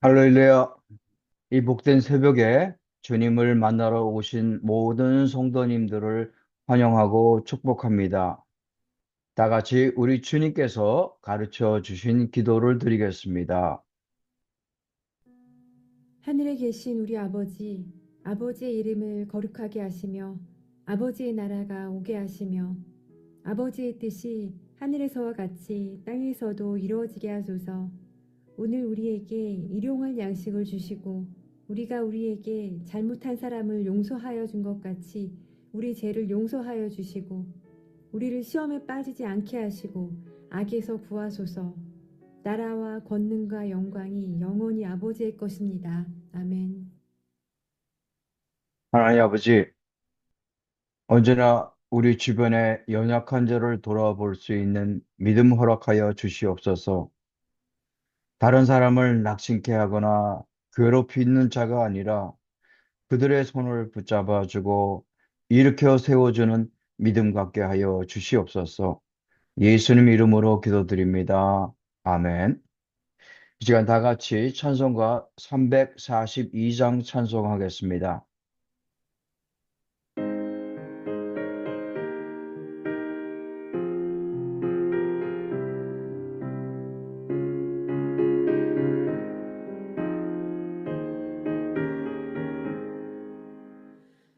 할렐루야. 이 복된 새벽에 주님을 만나러 오신 모든 성도님들을 환영하고 축복합니다. 다 같이 우리 주님께서 가르쳐 주신 기도를 드리겠습니다. 하늘에 계신 우리 아버지, 아버지의 이름을 거룩하게 하시며 아버지의 나라가 오게 하시며 아버지의 뜻이 하늘에서와 같이 땅에서도 이루어지게 하소서. 오늘 우리에게 일용할 양식을 주시고 우리가 우리에게 잘못한 사람을 용서하여 준 것 같이 우리 죄를 용서하여 주시고 우리를 시험에 빠지지 않게 하시고 악에서 구하소서. 나라와 권능과 영광이 영원히 아버지의 것입니다. 아멘. 하나님 아버지, 언제나 우리 주변의 연약한 자를 돌아볼 수 있는 믿음 허락하여 주시옵소서. 다른 사람을 낙심케 하거나 괴롭히는 자가 아니라 그들의 손을 붙잡아 주고 일으켜 세워주는 믿음 갖게 하여 주시옵소서. 예수님 이름으로 기도드립니다. 아멘. 이 시간 다 같이 찬송가 342장 찬송하겠습니다.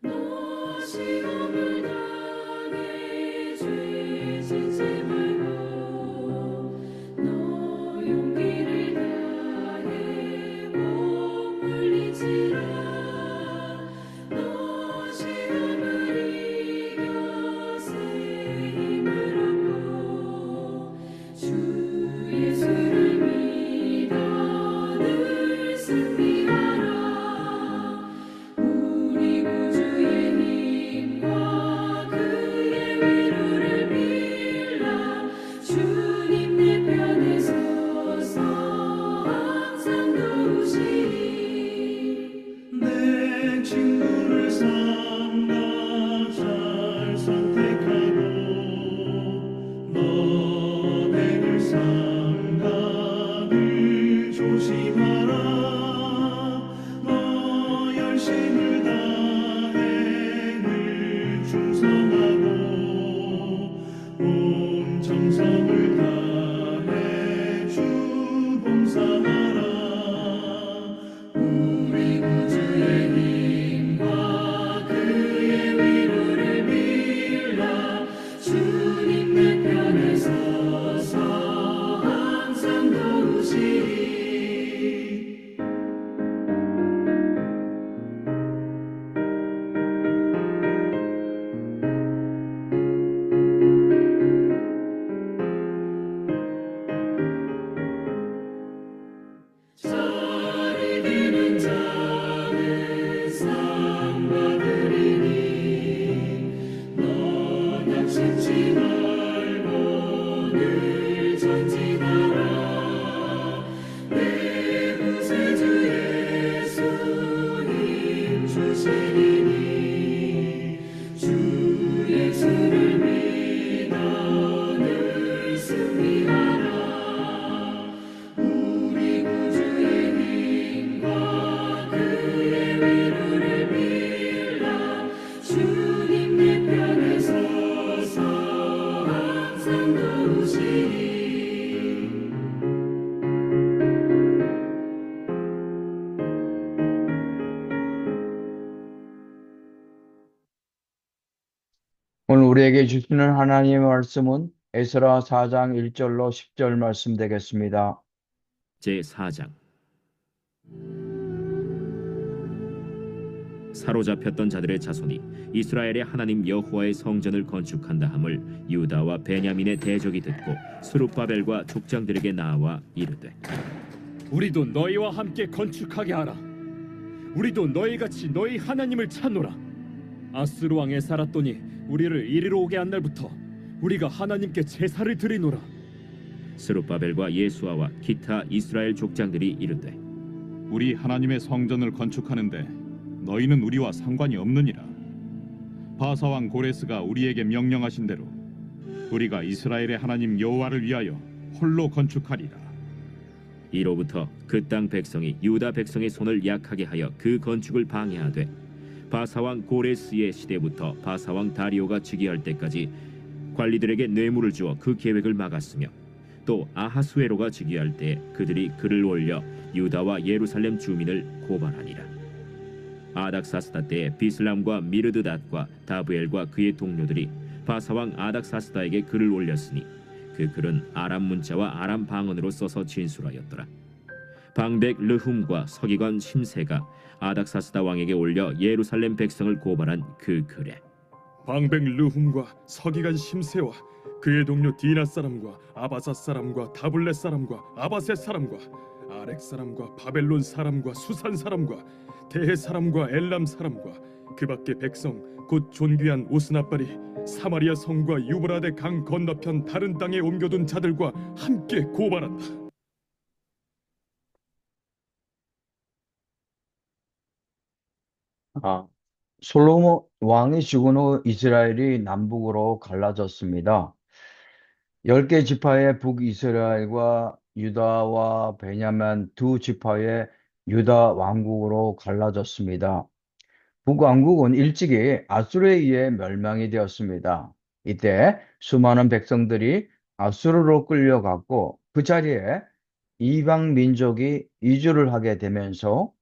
너 시험을 당해 죄 짓지 말고 너 용기를 다해 못 물리치라. 너 시험을 이겨 새 힘을 얻고 주 예수를 믿어 늘 승리하라. 우리 구주의 힘과 그의 위로를 빌라. 주님 내 편에 서서 항상 도우시리. 내 친구를 삼가 잘 선택하고 너를 삼가 늘 조심하라. 너 열심을 다해 늘 충성하고 온 정성을 다해 주 봉사하라. 우리 구주의 힘과 그의 위로를 빌라. 주님 내 편에 서서 항상 도우시리. 잘 이기는 자는 상 받으리니. 너 낙심치 말고 늘 전진하라. 내 구세주 예수 힘 주시리니. 주 예수를 믿어 늘 승리하라. 우리 구주의 힘과 그의 위로를 빌라. 주님 내 편에 서서 항상 도우시리. 오늘 우리에게 주시는 하나님의 말씀은 에스라 4장 1절로 10절 말씀 되겠습니다. 제4장. 사로잡혔던 자들의 자손이 이스라엘의 하나님 여호와의 성전을 건축한다 함을 유다와 베냐민의 대적이 듣고 스룹바벨과 족장들에게 나와 이르되, 우리도 너희와 함께 건축하게 하라. 우리도 너희같이 너희 하나님을 찾노라. 아스루 왕에 살았더니 우리를 이리로 오게 한 날부터 우리가 하나님께 제사를 드리노라. 스룹바벨과 예수아와 기타 이스라엘 족장들이 이르되, 우리 하나님의 성전을 건축하는데 너희는 우리와 상관이 없느니라. 바사왕 고레스가 우리에게 명령하신 대로 우리가 이스라엘의 하나님 여호와를 위하여 홀로 건축하리라. 이로부터 그 땅 백성이 유다 백성의 손을 약하게 하여 그 건축을 방해하되 바사왕 고레스의 시대부터 바사왕 다리오가 즉위할 때까지 관리들에게 뇌물을 주어 그 계획을 막았으며 또 아하수에로가 즉위할 때 그들이 글을 올려 유다와 예루살렘 주민을 고발하니라. 아닥사스다 때에 비슬람과 미르드닷과 다브엘과 그의 동료들이 바사왕 아닥사스다에게 글을 올렸으니 그 글은 아람 문자와 아람 방언으로 써서 진술하였더라. 방백 르훔과 서기관 심세가 아닥사스다 왕에게 올려 예루살렘 백성을 고발한 그 글에 방백 르훔과 서기관 심세와 그의 동료 디나 사람과 아바사 사람과 다블렛 사람과 아바셋 사람과 아렉 사람과 바벨론 사람과 수산 사람과 대해 사람과 엘람 사람과 그 밖의 백성 곧 존귀한 오스나발이 사마리아 성과 유브라데 강 건너편 다른 땅에 옮겨둔 자들과 함께 고발한다. 아, 솔로몬 왕이 죽은 후 이스라엘이 남북으로 갈라졌습니다. 10개 지파의 북이스라엘과 유다와 베냐민 두 지파의 유다 왕국으로 갈라졌습니다. 북왕국은 일찍이 아수르에 의해 멸망이 되었습니다. 이때 수많은 백성들이 아수르로 끌려갔고 그 자리에 이방 민족이 이주를 하게 되면서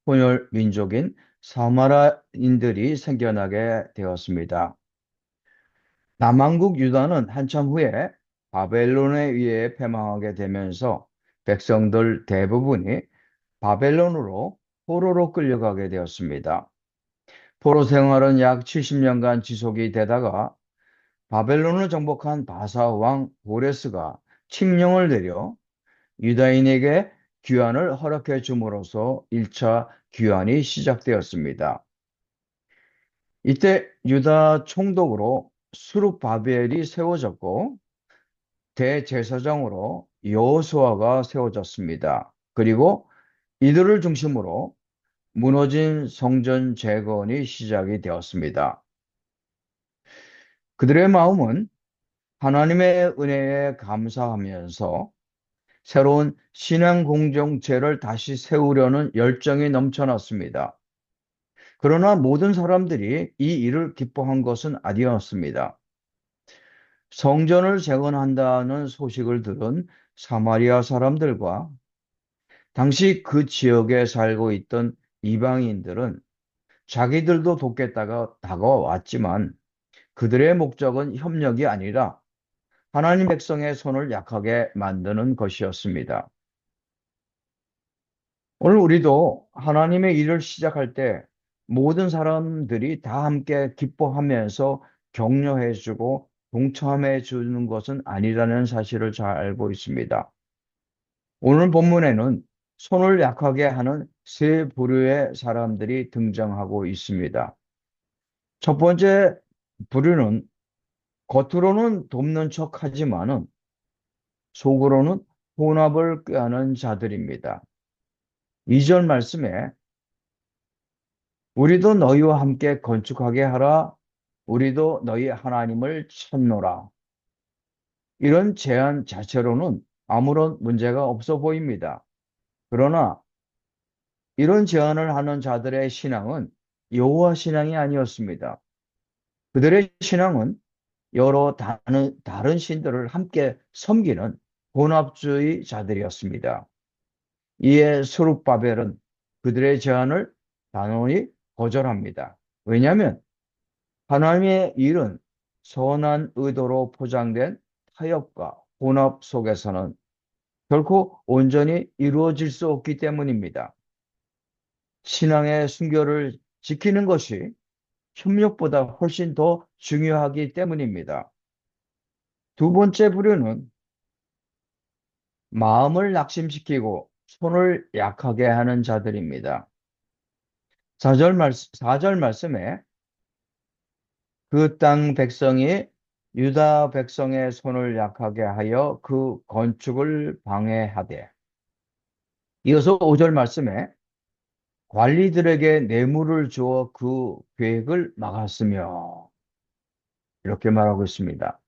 혼혈 민족인 사마라인들이 생겨나게 되었습니다. 남왕국 유다는 한참 후에 바벨론에 의해 패망하게 되면서 백성들 대부분이 바벨론으로 포로로 끌려가게 되었습니다. 포로 생활은 약 70년간 지속이 되다가 바벨론을 정복한 바사 왕 고레스가 칙령을 내려 유다인에게 귀환을 허락해 줌으로써 1차 귀환이 시작되었습니다. 이때 유다 총독으로 수룹바벨이 세워졌고 대제사장으로 여호수아가 세워졌습니다. 그리고 이들을 중심으로 무너진 성전 재건이 시작이 되었습니다. 그들의 마음은 하나님의 은혜에 감사하면서 새로운 신앙 공동체를 다시 세우려는 열정이 넘쳐났습니다. 그러나 모든 사람들이 이 일을 기뻐한 것은 아니었습니다. 성전을 재건한다는 소식을 들은 사마리아 사람들과 당시 그 지역에 살고 있던 이방인들은 자기들도 돕겠다가 다가왔지만 그들의 목적은 협력이 아니라 하나님 백성의 손을 약하게 만드는 것이었습니다. 오늘 우리도 하나님의 일을 시작할 때 모든 사람들이 다 함께 기뻐하면서 격려해주고 동참해 주는 것은 아니라는 사실을 잘 알고 있습니다. 오늘 본문에는 손을 약하게 하는 세 부류의 사람들이 등장하고 있습니다. 첫 번째 부류는 겉으로는 돕는 척 하지만은 속으로는 혼합을 꾀하는 자들입니다. 2절 말씀에 우리도 너희와 함께 건축하게 하라. 우리도 너희 하나님을 찾노라. 이런 제안 자체로는 아무런 문제가 없어 보입니다. 그러나 이런 제안을 하는 자들의 신앙은 여호와 신앙이 아니었습니다. 그들의 신앙은 여러 다른 신들을 함께 섬기는 혼합주의 자들이었습니다. 이에 스룹바벨은 그들의 제안을 단호히 거절합니다. 왜냐하면 하나님의 일은 선한 의도로 포장된 타협과 혼합 속에서는 결코 온전히 이루어질 수 없기 때문입니다. 신앙의 순결을 지키는 것이 협력보다 훨씬 더 중요하기 때문입니다. 두 번째 부류는 마음을 낙심시키고 손을 약하게 하는 자들입니다. 4절 말씀에 그 땅 백성이 유다 백성의 손을 약하게 하여 그 건축을 방해하되, 이어서 5절 말씀에 관리들에게 뇌물을 주어 그 계획을 막았으며, 이렇게 말하고 있습니다.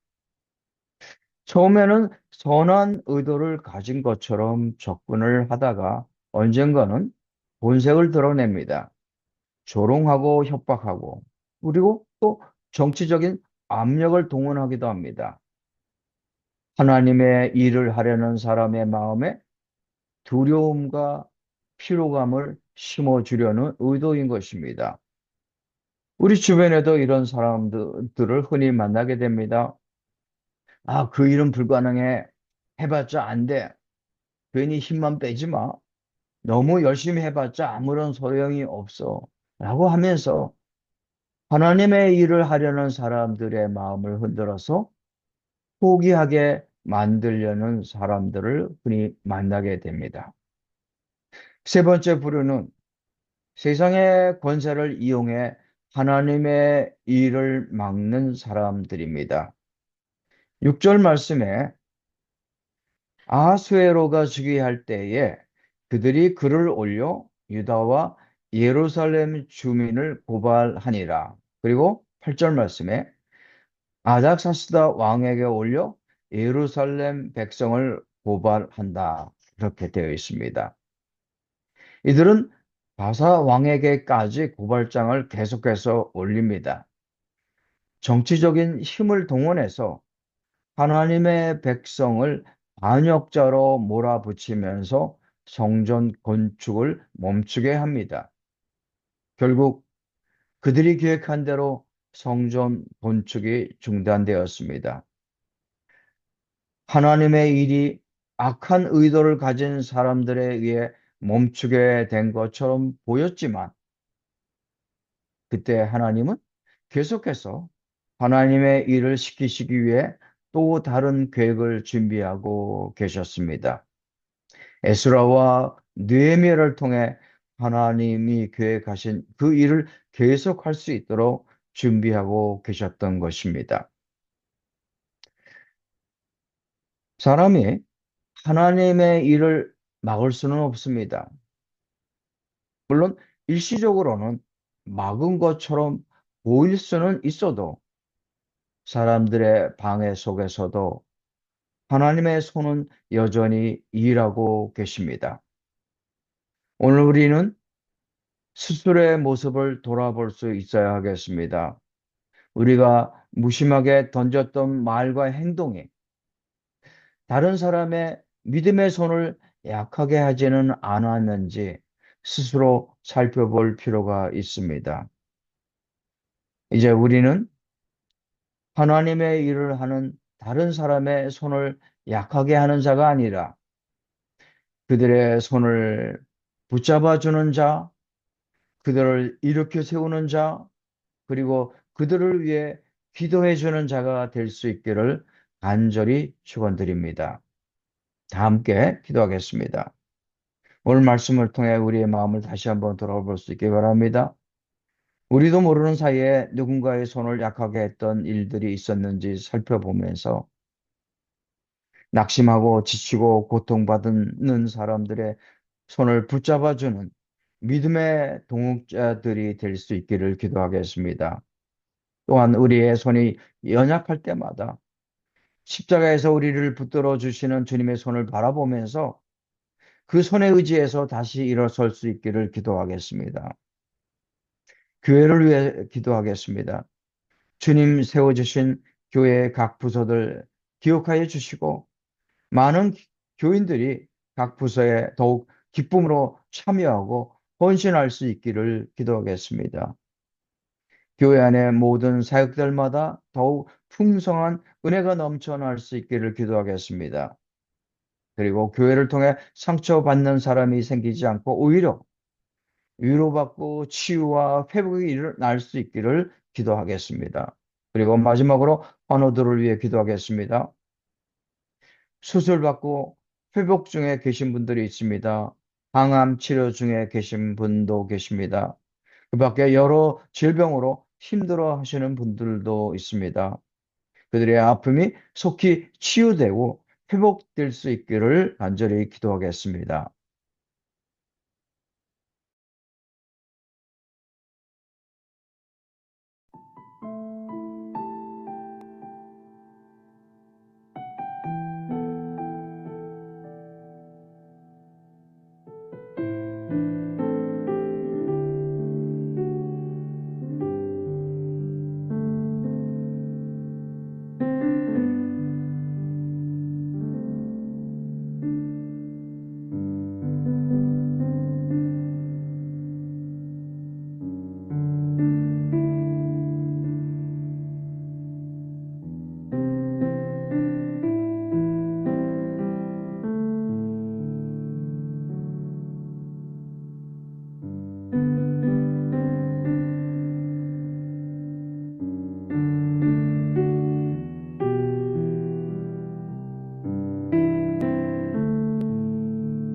처음에는 선한 의도를 가진 것처럼 접근을 하다가 언젠가는 본색을 드러냅니다. 조롱하고 협박하고, 그리고 또 정치적인 압력을 동원하기도 합니다. 하나님의 일을 하려는 사람의 마음에 두려움과 피로감을 심어주려는 의도인 것입니다. 우리 주변에도 이런 사람들을 흔히 만나게 됩니다. 아, 그 일은 불가능해. 해봤자 안 돼. 괜히 힘만 빼지 마. 너무 열심히 해봤자 아무런 소용이 없어. 라고 하면서 하나님의 일을 하려는 사람들의 마음을 흔들어서 포기하게 만들려는 사람들을 흔히 만나게 됩니다. 세 번째 부류는 세상의 권세를 이용해 하나님의 일을 막는 사람들입니다. 6절 말씀에 아하수에로가 즉위할 때에 그들이 글을 올려 유다와 예루살렘 주민을 고발하니라. 그리고 8절 말씀에 아닥사스다 왕에게 올려 예루살렘 백성을 고발한다. 이렇게 되어 있습니다. 이들은 바사 왕에게까지 고발장을 계속해서 올립니다. 정치적인 힘을 동원해서 하나님의 백성을 반역자로 몰아붙이면서 성전 건축을 멈추게 합니다. 결국 그들이 계획한 대로 성전 건축이 중단되었습니다. 하나님의 일이 악한 의도를 가진 사람들에 의해 멈추게 된 것처럼 보였지만 그때 하나님은 계속해서 하나님의 일을 시키시기 위해 또 다른 계획을 준비하고 계셨습니다. 에스라와 느헤미야를 통해 하나님이 계획하신 그 일을 계속할 수 있도록 준비하고 계셨던 것입니다. 사람이 하나님의 일을 막을 수는 없습니다. 물론 일시적으로는 막은 것처럼 보일 수는 있어도 사람들의 방해 속에서도 하나님의 손은 여전히 일하고 계십니다. 오늘 우리는 스스로의 모습을 돌아볼 수 있어야 하겠습니다. 우리가 무심하게 던졌던 말과 행동이 다른 사람의 믿음의 손을 약하게 하지는 않았는지 스스로 살펴볼 필요가 있습니다. 이제 우리는 하나님의 일을 하는 다른 사람의 손을 약하게 하는 자가 아니라 그들의 손을 붙잡아주는 자, 그들을 일으켜 세우는 자, 그리고 그들을 위해 기도해 주는 자가 될 수 있기를 간절히 축원드립니다. 다 함께 기도하겠습니다. 오늘 말씀을 통해 우리의 마음을 다시 한번 돌아볼 수 있기 바랍니다. 우리도 모르는 사이에 누군가의 손을 약하게 했던 일들이 있었는지 살펴보면서 낙심하고 지치고 고통받는 사람들의 손을 붙잡아주는 믿음의 동역자들이 될 수 있기를 기도하겠습니다. 또한 우리의 손이 연약할 때마다 십자가에서 우리를 붙들어 주시는 주님의 손을 바라보면서 그 손에 의지해서 다시 일어설 수 있기를 기도하겠습니다. 교회를 위해 기도하겠습니다. 주님 세워주신 교회의 각 부서들 기억하여 주시고 많은 교인들이 각 부서에 더욱 기쁨으로 참여하고 헌신할 수 있기를 기도하겠습니다. 교회 안의 모든 사역들마다 더욱 풍성한 은혜가 넘쳐날 수 있기를 기도하겠습니다. 그리고 교회를 통해 상처받는 사람이 생기지 않고 오히려 위로받고 치유와 회복이 일어날 수 있기를 기도하겠습니다. 그리고 마지막으로 환우들을 위해 기도하겠습니다. 수술받고 회복 중에 계신 분들이 있습니다. 항암 치료 중에 계신 분도 계십니다. 그 밖에 여러 질병으로 힘들어 하시는 분들도 있습니다. 그들의 아픔이 속히 치유되고 회복될 수 있기를 간절히 기도하겠습니다.